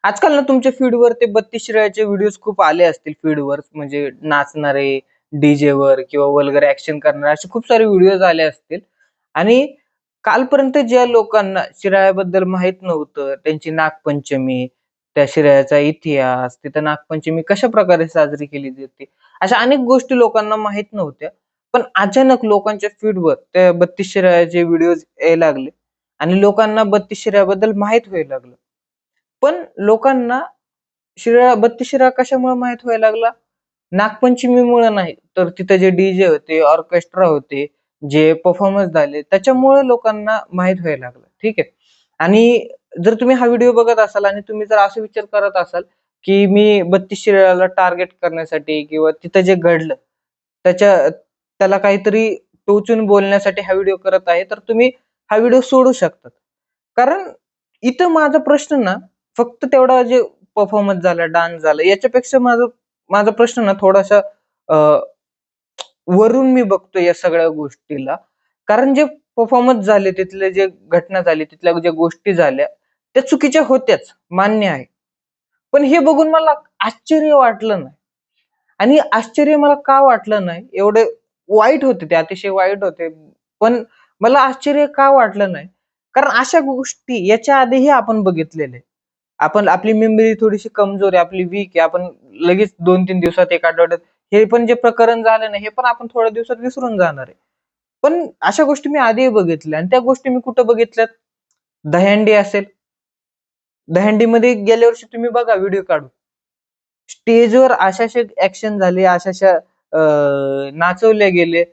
आजकाल ना तुमच्या फीडवर ते 32 शिराळ्याचे व्हिडिओज खूप आले असतील फीडवर म्हणजे नाचणारे, डीजेवर किंवा वल्गर ॲक्शन करणारे असे खूप सारे व्हिडिओज आले असतील. आणि कालपर्यंत ज्या लोकांना शिराळ्याबद्दल माहीत नव्हतं, त्यांची नागपंचमी, त्या शिराळ्याचा इतिहास, तिथं नागपंचमी कशाप्रकारे साजरी केली जाते, अशा अनेक गोष्टी लोकांना माहीत नव्हत्या. पण अचानक लोकांच्या फीडवर त्या 32 शिराळ्याचे व्हिडिओज यायला लागले आणि लोकांना 32 शिराळ्याबद्दल माहीत व्हायला लागलं. पण लोकांना 32 शिराळा कशामुळे माहीत व्हायला लागला? नागपंचमीमुळे नाही, तर तिथे जे डीजे होते, ऑर्केस्ट्रा होते, जे परफॉर्मन्स झाले, त्याच्यामुळे लोकांना माहीत व्हायला लागलं. ठीक आहे. आणि जर तुम्ही हा व्हिडिओ बघत असाल आणि तुम्ही जर असा विचार करत असाल, की मी 32 शिराळ्याला टार्गेट करण्यासाठी किंवा तिथं जे घडलं, त्याला काहीतरी टोचून बोलण्यासाठी हा व्हिडिओ करत आहे, तर तुम्ही हा व्हिडिओ सोडू शकता. कारण इथं माझा प्रश्न ना, फक्त तेवढा जे परफॉर्मन्स झाला, डान्स झाला, याच्यापेक्षा माझा माझा प्रश्न ना थोडासा अ, वरून मी बघतोय या सगळ्या गोष्टीला. कारण जे परफॉर्मन्स झाले, तिथले जे घटना झाली, तिथल्या ज्या गोष्टी झाल्या, त्या चुकीच्या होत्याच, मान्य आहे. पण हे बघून मला आश्चर्य वाटलं नाही. आणि आश्चर्य मला का वाटलं नाही, एवढे वाईट होते ते, अतिशय वाईट होते. पण मला आश्चर्य का वाटलं नाही? कारण अशा गोष्टी याच्या आधीही आपण बघितलेल्या आहे. आपली मेमरी थोडीशी कमजोर आहे, आपली वीक आहे. आपण लगेच 2-3 दिवसात, 1 आठवड्यात हे पण जे प्रकरण झालं ना, हे पण आपण थोड्या दिवसात विसरून जाणार आहे. पण अशा गोष्टी मी आधीही बघितल्या आणि त्या गोष्टी मी कुठं बघितल्यात? दहीहंडी असेल. दहीहंडीमध्ये गेल्या वर्षी तुम्ही बघा व्हिडिओ काढून. स्टेजवर अशा ॲक्शन झाले, नाचवले गेले.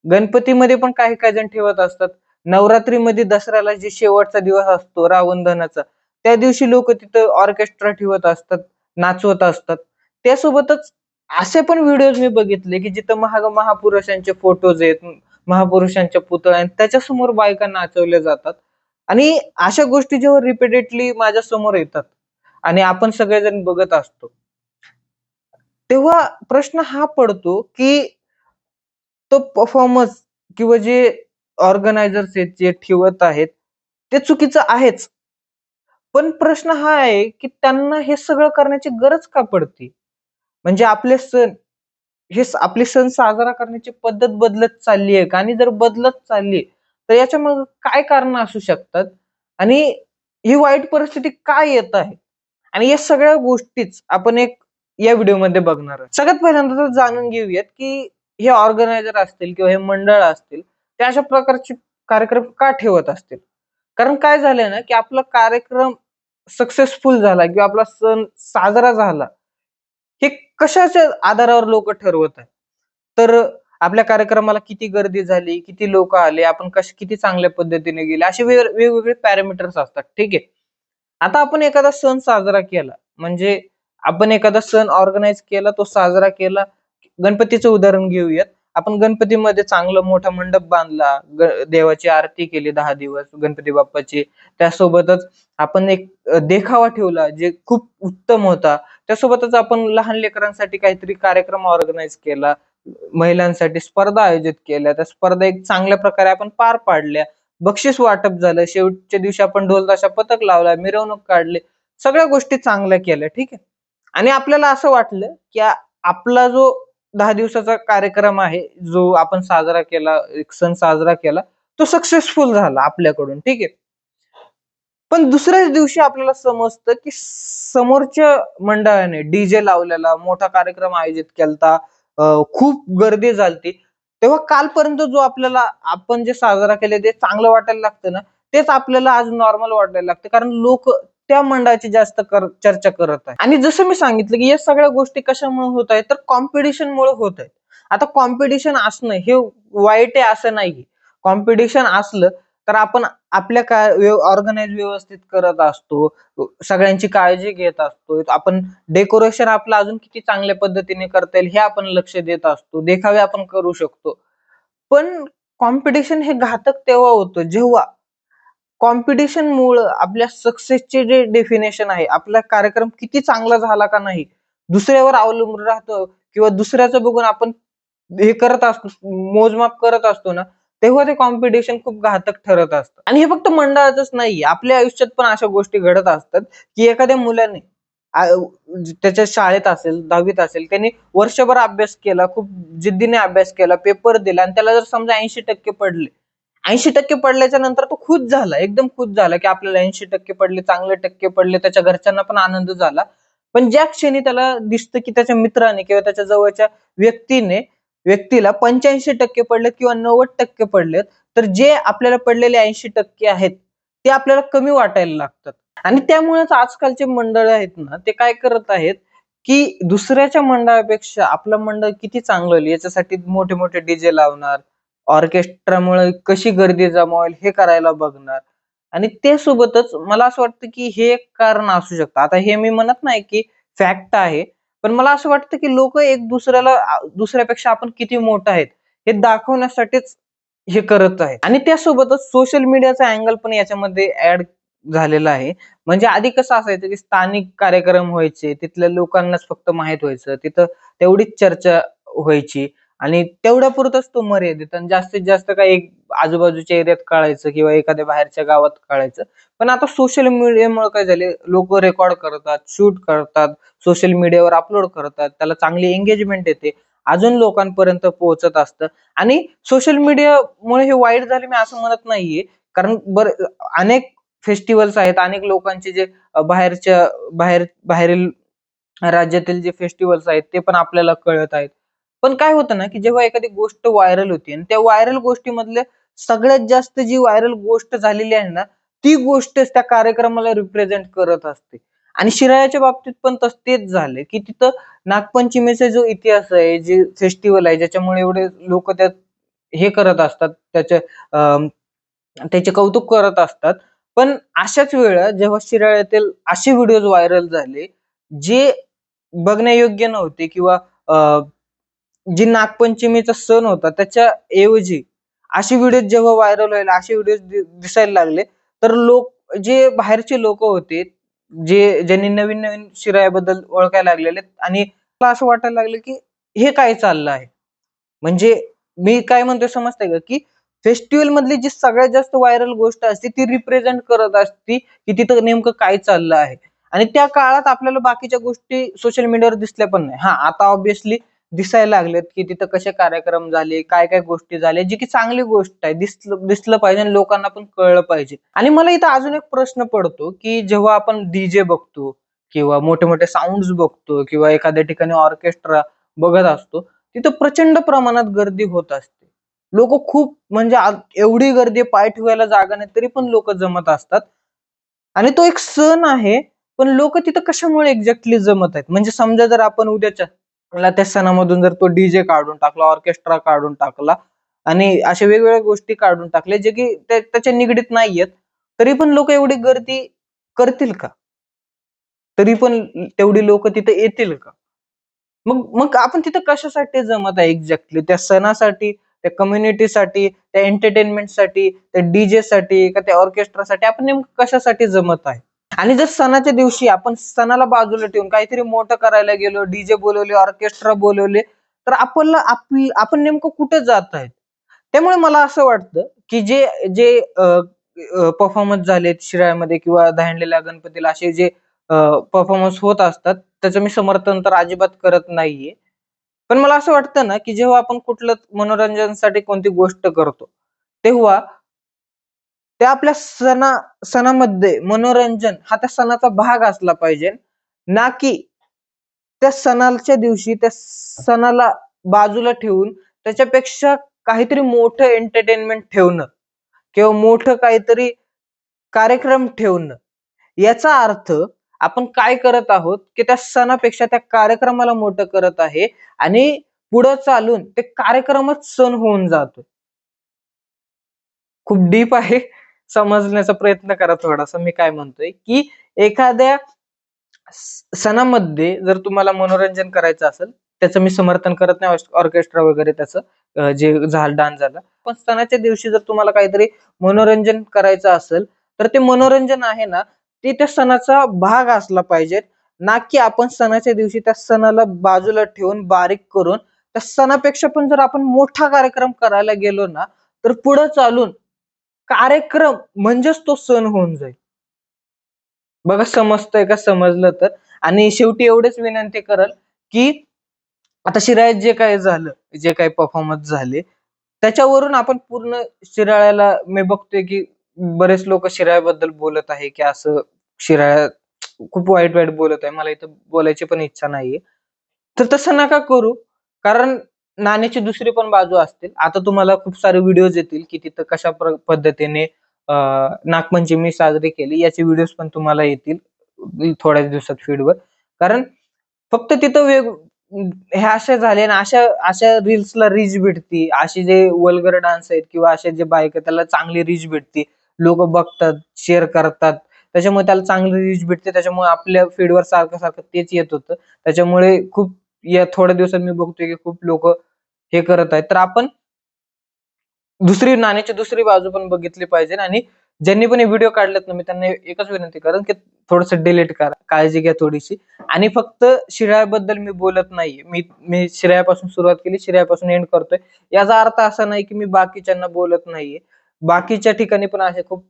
गणपतीमध्ये पण काही-काही जण ठेवत असतात. नवरात्रीमध्ये दसऱ्याला जे शेवटचा दिवस असतो रावण दहनाचा, त्या दिवशी लोकं तिथं ऑर्केस्ट्रा ठेवत असतात, नाचवत असतात. त्यासोबतच असे पण व्हिडिओज मी बघितले, की जिथं महापुरुषांचे फोटोज आहेत, महापुरुषांच्या पुतळ्या आहेत, त्याच्यासमोर बायका नाचवल्या जातात. आणि अशा गोष्टी जेव्हा रिपीटेडली माझ्या समोर येतात आणि आपण सगळेजण बघत असतो, तेव्हा प्रश्न हा पडतो, की तो परफॉर्मन्स किंवा जे ऑर्गनायझर्स आहेत, जे ठेवत आहेत, ते चुकीचं आहेच. पण प्रश्न हा आहे, की त्यांना हे सगळं करण्याची गरज का पडते? म्हणजे आपले सण साजरा करण्याची पद्धत बदलत चालली आहे का? आणि जर बदलत चालली, तर याच्यामागे काय कारणं असू शकतात? आणि ही वाईट परिस्थिती का येत आहे? आणि या सगळ्या गोष्टीच आपण या व्हिडिओमध्ये बघणार आहे. सगळ्यात पहिल्यांदा तर जाणून घेऊयात, की हे ऑर्गनायझर असतील किंवा हे मंडळ असतील, ते अशा प्रकारचे कार्यक्रम का ठेवत असतील? कारण काय झालंय ना, की आपला कार्यक्रम सक्सेसफुल झाला किंवा आपला सण साजरा झाला, हे कशाच्या आधारावर लोकं ठरवत आहेत? तर आपल्या कार्यक्रमाला किती गर्दी झाली, किती लोकं आले, आपण किती चांगल्या पद्धतीने गेले, असे वेगवेगळे पॅरामीटर्स असतात. ठीक आहे. आता आपण एखादा सण साजरा केला, म्हणजे आपण एखादा सण ऑर्गनाइज केला, तो साजरा केला. गणपतीचं उदाहरण घेऊयात. आपण गणपतीमध्ये चांगला मोठा मंडप बांधला, देवाची आरती केली 10 दिवस गणपती बाप्पाची. त्यासोबतच आपण एक देखावा ठेवला, जे खूप उत्तम होता. त्यासोबतच आपण लहान लेकरांसाठी काहीतरी कार्यक्रम ऑर्गनाइज केला. महिलांसाठी स्पर्धा आयोजित केल्या. त्या स्पर्धा एक चांगल्या प्रकारे आपण पार पाडल्या. बक्षीस वाटप झालं. शेवटच्या दिवशी आपण ढोल ताशा पथक लावला, मिरवणूक काढली. सगळ्या गोष्टी चांगल्या केल्या, ठीक आहे. आणि आपल्याला असं वाटलं, की आपला जो 10 दिवसाचा कार्यक्रम आहे, जो आपण साजरा केला, एक सण साजरा केला, तो सक्सेसफुल झाला आपल्याकडून, ठीक आहे. पण दुसऱ्याच दिवशी आपल्याला समजतं, की समोरच्या मंडळाने डीजे लावलेला, मोठा कार्यक्रम आयोजित केलता, खूप गर्दी झालती. तेव्हा कालपर्यंत जो आपण जे साजरा केले ते चांगलं वाटायला लागतं ना, तेच आपल्याला आज नॉर्मल वाटायला लागतं. कारण लोकं त्या मंडळाची जास्त चर्चा करत आहे. आणि जसं मी सांगितलं, की या सगळ्या गोष्टी कशामुळे होत आहेत, तर कॉम्पिटिशनमुळे होत आहेत. आता कॉम्पिटिशन असणं हे वाईट आहे असं नाहीये. कॉम्पिटिशन असलं तर आपण आपल्या ऑर्गनाइज व्यवस्थित करत असतो. सगळ्यांची काळजी घेत असतो. आपण डेकोरेशन आपलं अजून किती चांगल्या पद्धतीने करता येईल हे आपण लक्ष देत असतो. देखावे आपण करू शकतो. पण कॉम्पिटिशन हे घातक तेव्हा होतं जेव्हा कॉम्पिटिशनमुळं आपल्या सक्सेसचे जे डेफिनेशन आहे, आपला कार्यक्रम किती चांगला झाला का नाही, दुसऱ्यावर अवलंबून राहतं किंवा दुसऱ्याचं बघून आपण हे करत असतो, मोजमाप करत असतो ना, तेव्हा ते कॉम्पिटिशन खूप घातक ठरत असतं. आणि हे फक्त मंडळाचंच नाहीये. आपल्या आयुष्यात पण अशा गोष्टी घडत असतात, की एखाद्या मुलाने त्याच्या शाळेत असेल, 10वीत असेल, त्यांनी वर्षभर अभ्यास केला, खूप जिद्दीने अभ्यास केला, पेपर दिला आणि त्याला जर समजा 80% पडले, 80% पडल्याच्या नंतर तो खुश झाला, एकदम खुश झाला, की आपल्याला 80% पडले, चांगले टक्के पडले, त्याच्या घरच्यांना पण आनंद झाला. पण ज्या क्षणी त्याला दिसतं, की त्याच्या मित्राने किंवा त्याच्या जवळच्या व्यक्तीला 85% पडलेत किंवा 90% पडलेत, तर जे आपल्याला पडलेले 80% आहेत, ते आपल्याला कमी वाटायला लागतात. आणि त्यामुळेच आजकालचे मंडळ आहेत ना, ते काय करत आहेत, की दुसऱ्याच्या मंडळापेक्षा आपलं मंडळ किती चांगलं होईल याच्यासाठी मोठे मोठे डीजे लावणार, ऑर्केस्ट्रामुळे कशी गर्दी जमवाल हे करायला बघणार. आणि ते सोबतच मला असं वाटतं, की हे एक कारण असू शकतं. आता हे मी म्हणत नाही, की फॅक्ट आहे. पण मला असं वाटतं, की लोकं एक दुसऱ्यापेक्षा आपण किती मोठं आहेत, हे दाखवण्यासाठीच हे करत आहेत. आणि त्यासोबतच सोशल मीडियाचा अँगल पण याच्यामध्ये ऍड झालेला आहे. म्हणजे आधी कसं असायचं, की स्थानिक कार्यक्रम व्हायचे, तिथल्या लोकांनाच फक्त माहीत व्हायचं. तिथं तेवढीच चर्चा व्हायची आणि तेवढ्यापुरतच तो मर्यादित आणि जास्तीत जास्त काही एक आजूबाजूच्या एरियात कळायचं किंवा एखाद्या बाहेरच्या गावात कळायचं. पण आता सोशल मीडियामुळे काय झाले, लोकं रेकॉर्ड करतात, शूट करतात, सोशल मीडियावर अपलोड करतात. त्याला चांगली एंगेजमेंट येते. अजून लोकांपर्यंत पोहोचत असतं आणि सोशल मीडियामुळे हे वाईट झाले मी असं म्हणत नाहीये. कारण अनेक फेस्टिव्हल्स आहेत, अनेक लोकांचे जे बाहेरील राज्यातील जे फेस्टिव्हल्स आहेत ते पण आपल्याला कळत आहेत. पण काय होतं ना, की जेव्हा एखादी गोष्ट व्हायरल होते आणि त्या व्हायरल गोष्टीमधले सगळ्यात जास्त जी व्हायरल गोष्ट झालेली आहे ना, ती गोष्टच त्या कार्यक्रमाला रिप्रेझेंट करत असते. आणि शिराळ्याच्या बाबतीत पण तेच झाले, की तिथं नागपंचमीचा जो इतिहास आहे, जे फेस्टिव्हल आहे, ज्याच्यामुळे एवढे लोकं त्यात हे करत असतात, त्याचे कौतुक करत असतात. पण अशाच वेळा जेव्हा शिराळ्यातील असे व्हिडिओज व्हायरल झाले, जे बघण्यायोग्य नव्हते किंवा जी नागपंचमीचा सण होता त्याच्या ऐवजी असे व्हिडिओज जेव्हा व्हायरल व्हायला, असे व्हिडिओज दिसायला लागले, तर जे बाहेरचे लोकं होते, ज्यांनी नवीन-नवीन शिराळ्याबद्दल ओळखायला लागलेले आणि मला असं वाटायला लागलं, की हे काय चाललं आहे? म्हणजे मी काय म्हणतोय समजतंय का, की फेस्टिव्हल मधली जी सगळ्यात जास्त व्हायरल गोष्ट असते ती रिप्रेझेंट करत असती, की तिथं नेमकं काय चाललं आहे. आणि त्या काळात आपल्याला बाकीच्या गोष्टी सोशल मीडियावर दिसल्या पण नाही. हां, आता ऑब्व्हियसली दिसायला लागलेत, की तिथं कसे कार्यक्रम झाले, काय-काय गोष्टी झाल्या, जी की चांगली गोष्ट आहे. दिसलं दिसलं पाहिजे आणि लोकांना पण कळलं पाहिजे. आणि मला इथं अजून एक प्रश्न पडतो, की जेव्हा आपण डीजे बघतो किंवा मोठे-मोठे साउंड्स बघतो किंवा एखाद्या ठिकाणी ऑर्केस्ट्रा बघत असतो, तिथं प्रचंड प्रमाणात गर्दी होत असते. लोकं खूप म्हणजे एवढी गर्दी पाय ठेवायला जागा नाही, तरी पण लोकं जमत असतात. आणि तो एक सण आहे, पण लोकं तिथं कशामुळे एक्झॅक्टली जमत आहेत? म्हणजे समजा जर आपण उद्याच्या ला त्या सणामधून जर तो डीजे काढून टाकला, ऑर्केस्ट्रा काढून टाकला आणि अशा वेगवेगळ्या गोष्टी काढून टाकल्या, जे की त्याच्या निगडीत नाहीयेत, तरी पण लोकं एवढी गर्दी करतील का? तरी पण तेवढी लोकं तिथे येतील का? मग मग आपण तिथं कशासाठी जमत आहे एक्झॅक्टली? त्या सणासाठी, त्या कम्युनिटीसाठी, त्या एंटरटेनमेंटसाठी, त्या डीजेसाठी का त्या ऑर्केस्ट्रासाठी आपण नेमकं कशासाठी जमत आहे? आणि जर सणाच्या दिवशी आपण सणाला बाजूला ठेवून काहीतरी मोठं करायला गेलो, डीजे बोलवले, ऑर्केस्ट्रा बोलवले, तर आपण नेमकं कुठे जात आहेत? त्यामुळे मला असं वाटतं, की जे जे परफॉर्मन्स झालेत शिराळ्यामध्ये किंवा दहीहंडीला, गणपतीला असे जे परफॉर्मन्स होत असतात, त्याचं मी समर्थन तर अजिबात करत नाहीये. पण मला असं वाटतं ना, की जेव्हा आपण कुठलं मनोरंजनासाठी कोणती गोष्ट करतो, तेव्हा त्या आपल्या सणामध्ये मनोरंजन हा त्या सणाचा भाग असला पाहिजे, ना की त्या सणाच्या दिवशी त्या सणाला बाजूला ठेवून त्याच्यापेक्षा काहीतरी मोठं एंटरटेनमेंट ठेवणं किंवा मोठं काहीतरी कार्यक्रम ठेवणं. याचा अर्थ आपण काय करत आहोत, की त्या सणापेक्षा त्या कार्यक्रमाला मोठं करत आहे आणि पुढं चालून ते कार्यक्रमच सण होऊन जातो. खूप डीप आहे. समजण्याचा प्रयत्न करा थोडासा. मी काय म्हणतोय, की एखाद्या सणामध्ये जर तुम्हाला मनोरंजन करायचं असेल, त्याचं मी समर्थन करत नाही ऑर्केस्ट्रा वगैरे त्याचं जे डान्स झाला. पण सणाच्या दिवशी जर तुम्हाला काहीतरी मनोरंजन करायचं असेल, तर ते मनोरंजन आहे ना, ते त्या सणाचा भाग असला पाहिजे. ना की आपण सणाच्या दिवशी त्या सणाला बाजूला ठेवून, बारीक करून त्या सणापेक्षा पण जर आपण मोठा कार्यक्रम करायला गेलो ना, तर पुढं चालून कार्यक्रम म्हणजेच तो सण होऊन जाईल. बघा समजतंय का? समजलं तर. आणि शेवटी एवढेच विनंती करल की आता शिराळ्यात जे काय झालं, जे काही परफॉर्मन्स झाले, त्याच्यावरून आपण पूर्ण शिराळ्याला मी बघतोय की बरेच लोक शिराळ्याबद्दल बोलत आहे की असं शिराळ्यात खूप वाईट वाईट बोलत आहे. मला इथं बोलायची पण इच्छा नाहीये. तर तसं नका करू. कारण नाण्याची दुसरी पण बाजू असते. आता तुम्हाला खूप सारे व्हिडिओज येतील की तिथं कशा पद्धतीने नागपंचमी साजरी केली याचे व्हिडिओज पण तुम्हाला येतील थोड्याच दिवसात फीडवर. कारण फक्त तिथं हे असे झाले ना, अशा अशा रील्सला रीच भेटती. असे जे वल्गर डान्स आहेत किंवा असे जे बायका त्याला चांगली रीच भेटती. लोक बघतात, शेअर करतात. त्याच्यामुळे त्याला चांगली रीच भेटते. त्याच्यामुळे आपल्या फीडवर सारखं सारखं तेच येत होतं. त्याच्यामुळे खूप या थोड्या दिवसात मी बघतोय की खूप लोक हे करत आहेत. तर आपण नाण्याची दुसरी बाजू पण बघितली पाहिजे आणि ज्यांनी पण हे व्हिडिओ काढलेत ना, मी त्यांना एकच विनंती करेन की थोडस डिलीट करा. काळजी घ्या थोडीशी. आणि फक्त शिराळ्याबद्दल मी बोलत नाहीये. मी शिराळ्यापासून सुरुवात केली, शिराळ्यापासून एंड करतोय. याचा अर्थ असा नाही की मी बाकीच्यांना बोलत नाहीये. बाकीच्या ठिकाणी पण असे खूप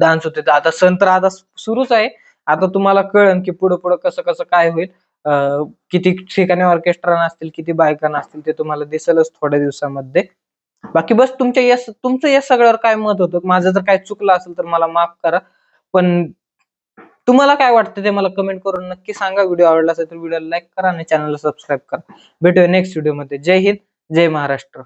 डान्स होते. आता सण तर आता सुरूच आहे. आता तुम्हाला कळेल की पुढे पुढे कसं कसं काय होईल. किती ठिकाणी ऑर्केस्ट्रा नसतील, किती बायका नसतील ते तुम्हाला दिसेलच थोड्या दिवसामध्ये. बाकी बस तुमचं या सगळ्यावर काय मत होतं? माझं जर काय चुकलं असेल तर मला माफ करा. पण तुम्हाला काय वाटतं ते मला कमेंट करून नक्की सांगा. व्हिडिओ आवडला असेल तर व्हिडिओला लाईक करा आणि चॅनलला सबस्क्राईब करा. भेटूया नेक्स्ट व्हिडिओमध्ये. जय हिंद, जय महाराष्ट्र.